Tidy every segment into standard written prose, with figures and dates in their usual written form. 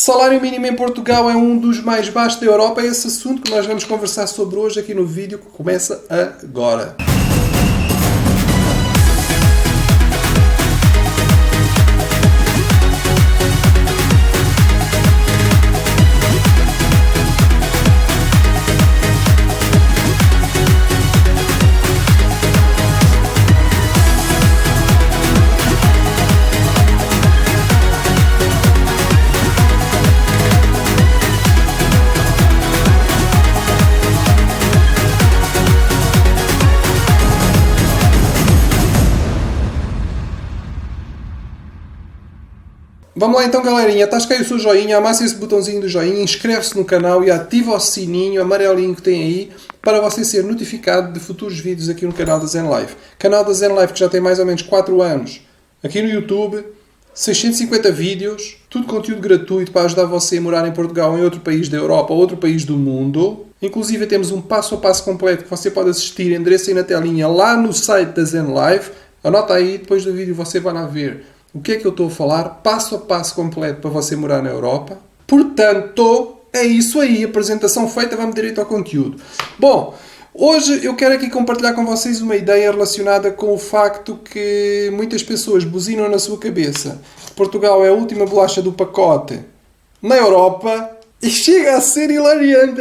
Salário mínimo em Portugal é um dos mais baixos da Europa. É esse assunto que nós vamos conversar sobre hoje aqui no vídeo que começa agora. Vamos lá então, galerinha. Tasca aí o seu joinha, amassa esse botãozinho do joinha, inscreve-se no canal e ativa o sininho amarelinho que tem aí para você ser notificado de futuros vídeos aqui no canal da ZenLife. Canal da ZenLife que já tem mais ou menos 4 anos aqui no YouTube, 650 vídeos, tudo conteúdo gratuito para ajudar você a morar em Portugal, em outro país da Europa ou outro país do mundo. Inclusive temos um passo a passo completo que você pode assistir, endereço aí na telinha, lá no site da ZenLife. Anota aí, depois do vídeo você vai lá ver o que é que eu estou a falar, passo a passo completo para você morar na Europa. Portanto, é isso aí, apresentação feita, vamos direto ao conteúdo. Bom, hoje eu quero aqui compartilhar com vocês uma ideia relacionada com o facto que muitas pessoas buzinam na sua cabeça. Portugal é a última bolacha do pacote na Europa e chega a ser hilariante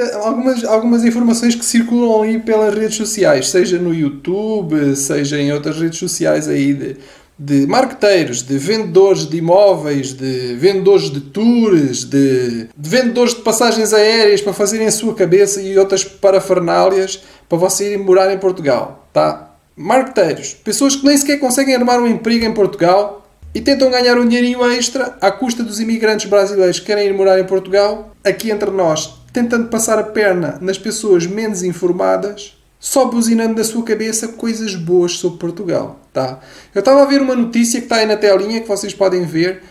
algumas informações que circulam aí pelas redes sociais, seja no YouTube, seja em outras redes sociais aí de marqueteiros, de vendedores de imóveis, de vendedores de tours, de vendedores de passagens aéreas para fazerem a sua cabeça e outras parafernálias para você ir morar em Portugal, tá? Marqueteiros, pessoas que nem sequer conseguem armar um emprego em Portugal e tentam ganhar um dinheirinho extra à custa dos imigrantes brasileiros que querem ir morar em Portugal, aqui entre nós, tentando passar a perna nas pessoas menos informadas, só buzinando da sua cabeça coisas boas sobre Portugal, tá? Eu estava a ver uma notícia que está aí na telinha, que vocês podem ver,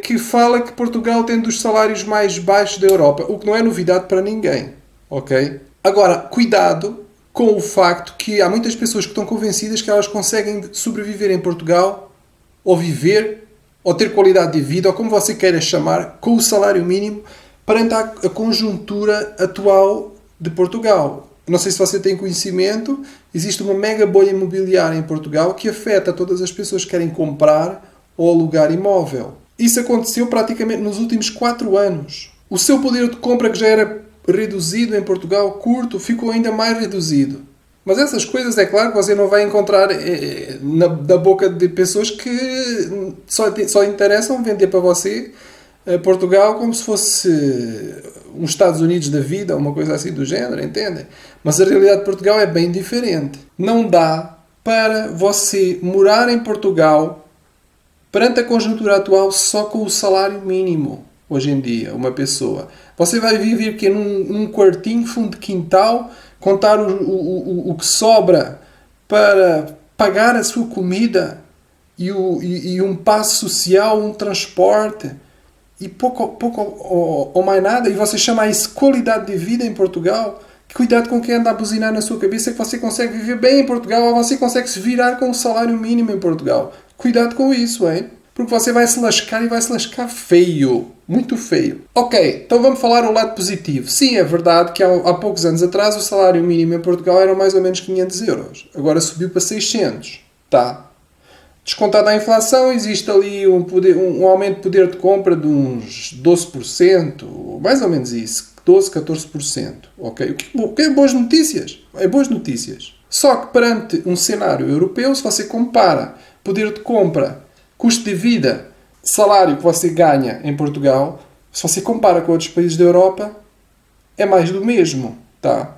que fala que Portugal tem dos salários mais baixos da Europa, o que não é novidade para ninguém, ok? Agora, cuidado com o facto que há muitas pessoas que estão convencidas que elas conseguem sobreviver em Portugal, ou viver, ou ter qualidade de vida, ou como você queira chamar, com o salário mínimo, perante a conjuntura atual de Portugal. Não sei se você tem conhecimento, existe uma mega bolha imobiliária em Portugal que afeta todas as pessoas que querem comprar ou alugar imóvel. Isso aconteceu praticamente nos últimos 4 anos. O seu poder de compra, que já era reduzido em Portugal, curto, ficou ainda mais reduzido. Mas essas coisas, é claro que você não vai encontrar na boca de pessoas que só interessam vender para você Portugal como se fosse uns Estados Unidos da vida, uma coisa assim do género, entendem? Mas a realidade de Portugal é bem diferente. Não dá para você morar em Portugal perante a conjuntura atual só com o salário mínimo, hoje em dia, uma pessoa. Você vai viver aqui num quartinho, fundo de quintal, contar o que sobra para pagar a sua comida e um passe social, um transporte, e pouco ou mais nada, e você chama isso qualidade de vida em Portugal. Cuidado com quem anda a buzinar na sua cabeça que você consegue viver bem em Portugal ou você consegue se virar com o salário mínimo em Portugal. Cuidado com isso, hein? Porque você vai se lascar e vai se lascar feio. Muito feio. Ok, então vamos falar o lado positivo. Sim, é verdade que há poucos anos atrás o salário mínimo em Portugal era mais ou menos 500 euros. Agora subiu para 600. Tá. Descontada a inflação, existe ali um aumento de poder de compra de uns 12%, mais ou menos isso, 12, 14%. Ok? O que é boas notícias? É boas notícias. Só que perante um cenário europeu, se você compara poder de compra, custo de vida, salário que você ganha em Portugal, se você compara com outros países da Europa, é mais do mesmo. Tá?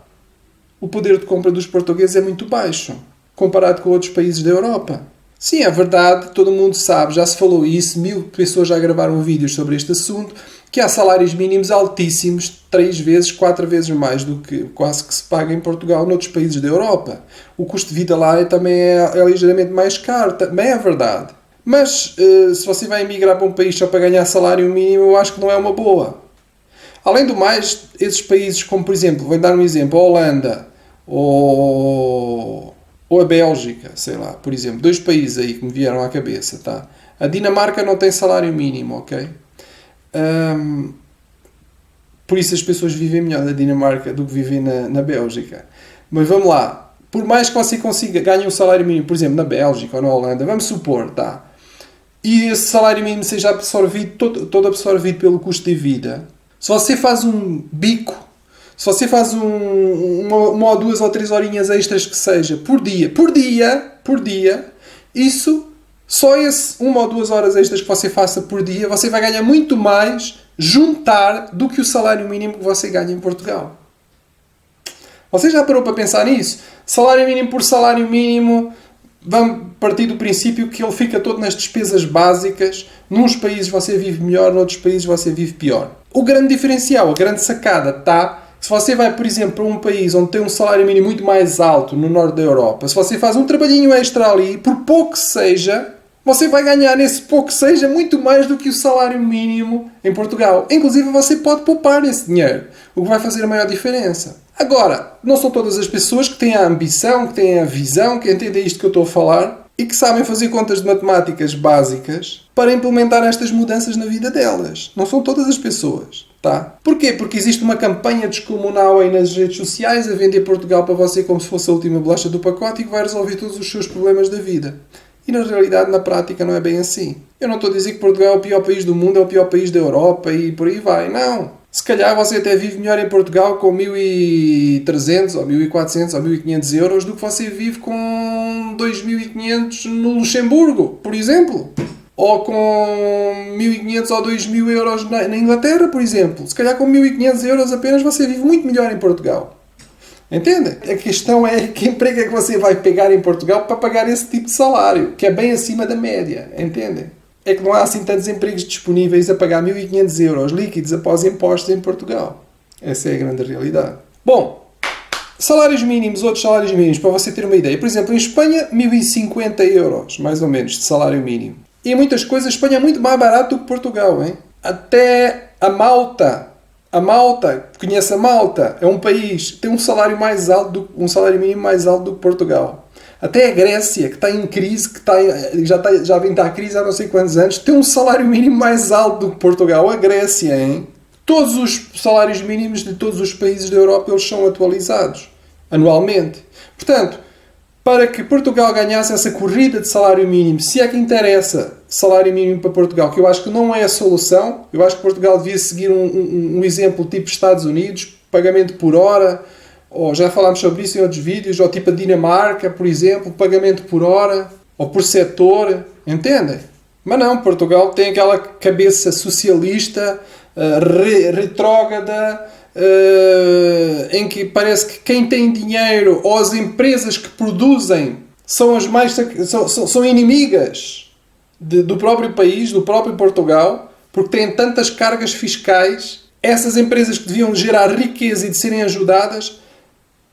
O poder de compra dos portugueses é muito baixo, comparado com outros países da Europa. Sim, é verdade, todo mundo sabe, já se falou isso, 1000 pessoas já gravaram vídeos sobre este assunto, que há salários mínimos altíssimos, 3 vezes, 4 vezes mais do que quase que se paga em Portugal noutros países da Europa. O custo de vida lá também é ligeiramente mais caro, também é verdade. Mas se você vai emigrar para um país só para ganhar salário mínimo, eu acho que não é uma boa. Além do mais, esses países como, por exemplo, vou dar um exemplo, a Holanda ou a Bélgica, sei lá, por exemplo, 2 países aí que me vieram à cabeça, tá? A Dinamarca não tem salário mínimo, ok? Por isso as pessoas vivem melhor na Dinamarca do que vivem na Bélgica. Mas vamos lá. Por mais que você consiga ganhar um salário mínimo, por exemplo, na Bélgica ou na Holanda, vamos supor, tá? E esse salário mínimo seja absorvido, todo absorvido pelo custo de vida. Se você faz um bico, se você faz uma ou 2 ou 3 horinhas extras que seja, por dia, isso, só esse 1 ou 2 horas extras que você faça por dia, você vai ganhar muito mais juntar do que o salário mínimo que você ganha em Portugal. Você já parou para pensar nisso? Salário mínimo por salário mínimo, vamos partir do princípio que ele fica todo nas despesas básicas. Nos países você vive melhor, noutros países você vive pior. O grande diferencial, a grande sacada está, se você vai, por exemplo, para um país onde tem um salário mínimo muito mais alto, no norte da Europa, se você faz um trabalhinho extra ali, por pouco que seja, você vai ganhar nesse pouco que seja muito mais do que o salário mínimo em Portugal. Inclusive você pode poupar esse dinheiro, o que vai fazer a maior diferença. Agora, não são todas as pessoas que têm a ambição, que têm a visão, que entendem isto que eu estou a falar e que sabem fazer contas de matemáticas básicas para implementar estas mudanças na vida delas. Não são todas as pessoas, tá? Porquê? Porque existe uma campanha descomunal aí nas redes sociais a vender Portugal para você como se fosse a última bolacha do pacote e que vai resolver todos os seus problemas da vida. E na realidade, na prática, não é bem assim. Eu não estou a dizer que Portugal é o pior país do mundo, é o pior país da Europa e por aí vai. Não. Se calhar você até vive melhor em Portugal com 1.300 ou 1.400 ou 1.500 euros do que você vive com 2.500 no Luxemburgo, por exemplo. Ou com 1.500 ou 2.000 euros na Inglaterra, por exemplo. Se calhar com 1.500 euros apenas você vive muito melhor em Portugal. Entende? A questão é que emprego é que você vai pegar em Portugal para pagar esse tipo de salário, que é bem acima da média. Entende? É que não há assim tantos empregos disponíveis a pagar 1.500 euros líquidos após impostos em Portugal. Essa é a grande realidade. Bom, salários mínimos, outros salários mínimos, para você ter uma ideia. Por exemplo, em Espanha, 1.050 euros, mais ou menos, de salário mínimo. E em muitas coisas, a Espanha é muito mais barato do que Portugal, hein? Até a Malta, conhece a Malta, é um país que tem um salário mínimo mais alto do que Portugal. Até a Grécia, que está em crise, já vem estar a crise há não sei quantos anos, tem um salário mínimo mais alto do que Portugal. A Grécia, hein? Todos os salários mínimos de todos os países da Europa eles são atualizados anualmente. Portanto, para que Portugal ganhasse essa corrida de salário mínimo, se é que interessa salário mínimo para Portugal, que eu acho que não é a solução, eu acho que Portugal devia seguir um exemplo tipo Estados Unidos, pagamento por hora, ou já falámos sobre isso em outros vídeos, ou tipo a Dinamarca, por exemplo, pagamento por hora, ou por setor, entendem? Mas não, Portugal tem aquela cabeça socialista, retrógrada, em que parece que quem tem dinheiro ou as empresas que produzem são as mais são inimigas do próprio país, do próprio Portugal, porque têm tantas cargas fiscais. Essas empresas que deviam gerar riqueza e de serem ajudadas,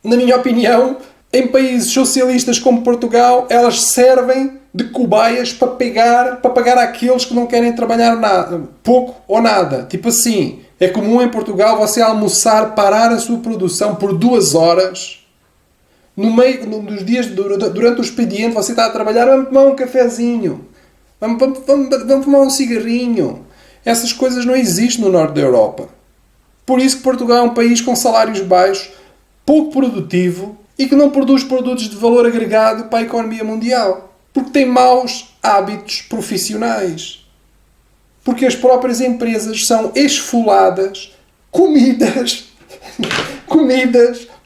na minha opinião, em países socialistas como Portugal, elas servem de cobaias para pagar àqueles que não querem trabalhar nada, pouco ou nada. Tipo assim, é comum em Portugal você almoçar, parar a sua produção por 2 horas. No meio dos dias, durante o expediente, você está a trabalhar, vamos tomar um cafezinho, vamos tomar um cigarrinho. Essas coisas não existem no norte da Europa. Por isso que Portugal é um país com salários baixos, pouco produtivo e que não produz produtos de valor agregado para a economia mundial. Porque tem maus hábitos profissionais. Porque as próprias empresas são esfoladas, comidas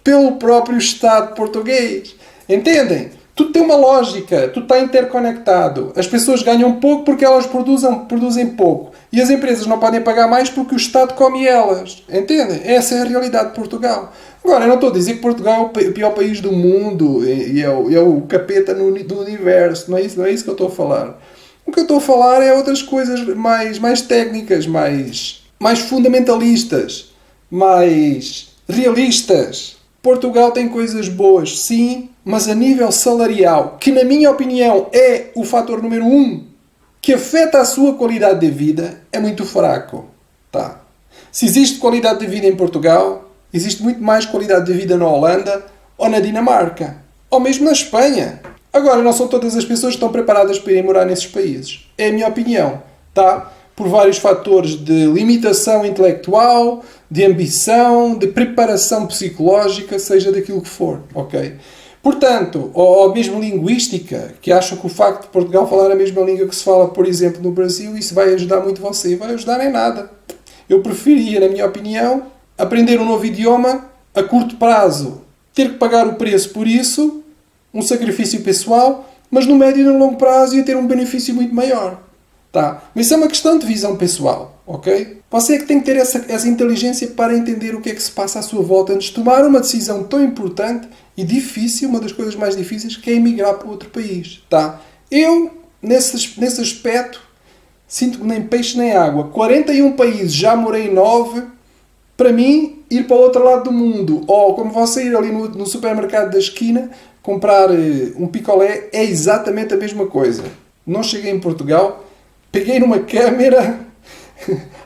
pelo próprio Estado português. Entendem? Tudo tem uma lógica, tudo está interconectado. As pessoas ganham pouco porque elas produzem pouco. E as empresas não podem pagar mais porque o Estado come elas. Entendem? Essa é a realidade de Portugal. Agora, eu não estou a dizer que Portugal é o pior país do mundo e é o capeta do universo. Não é isso que eu estou a falar. O que eu estou a falar é outras coisas mais técnicas, mais fundamentalistas, mais realistas. Portugal tem coisas boas, sim, mas a nível salarial, que na minha opinião é o fator número 1 que afeta a sua qualidade de vida, é muito fraco. Tá? Se existe qualidade de vida em Portugal, existe muito mais qualidade de vida na Holanda ou na Dinamarca, ou mesmo na Espanha. Agora, não são todas as pessoas que estão preparadas para ir morar nesses países. É a minha opinião, tá? por vários fatores de limitação intelectual, de ambição, de preparação psicológica, seja daquilo que for, ok? Portanto, ou mesmo linguística, que acham que o facto de Portugal falar a mesma língua que se fala, por exemplo, no Brasil, isso vai ajudar muito você. Vai ajudar em nada. Eu preferia, na minha opinião, aprender um novo idioma a curto prazo, ter que pagar o preço por isso, um sacrifício pessoal, mas no médio e no longo prazo ia ter um benefício muito maior. Tá? Mas isso é uma questão de visão pessoal, ok? Você é que tem que ter essa inteligência para entender o que é que se passa à sua volta antes de tomar uma decisão tão importante e difícil, uma das coisas mais difíceis, que é emigrar para outro país, tá? Eu, nesse aspecto, sinto que nem peixe nem água. 41 países, já morei em 9. Para mim, ir para o outro lado do mundo, ou como você ir ali no supermercado da esquina, comprar um picolé, é exatamente a mesma coisa. Não cheguei em Portugal, peguei numa câmera.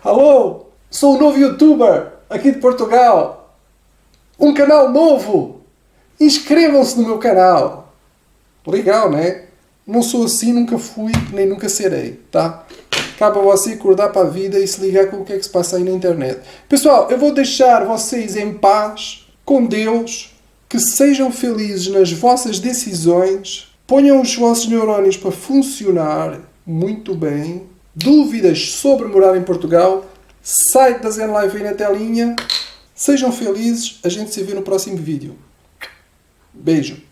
Alô, sou um novo youtuber aqui de Portugal. Um canal novo. Inscrevam-se no meu canal. Legal, não é? Não sou assim, nunca fui, nem nunca serei, tá? Cabe a você acordar para a vida e se ligar com o que é que se passa aí na internet. Pessoal, eu vou deixar vocês em paz, com Deus, que sejam felizes nas vossas decisões, ponham os vossos neurónios para funcionar muito bem. Dúvidas sobre morar em Portugal, site da ZenLife aí na telinha. Sejam felizes, a gente se vê no próximo vídeo. Beijo.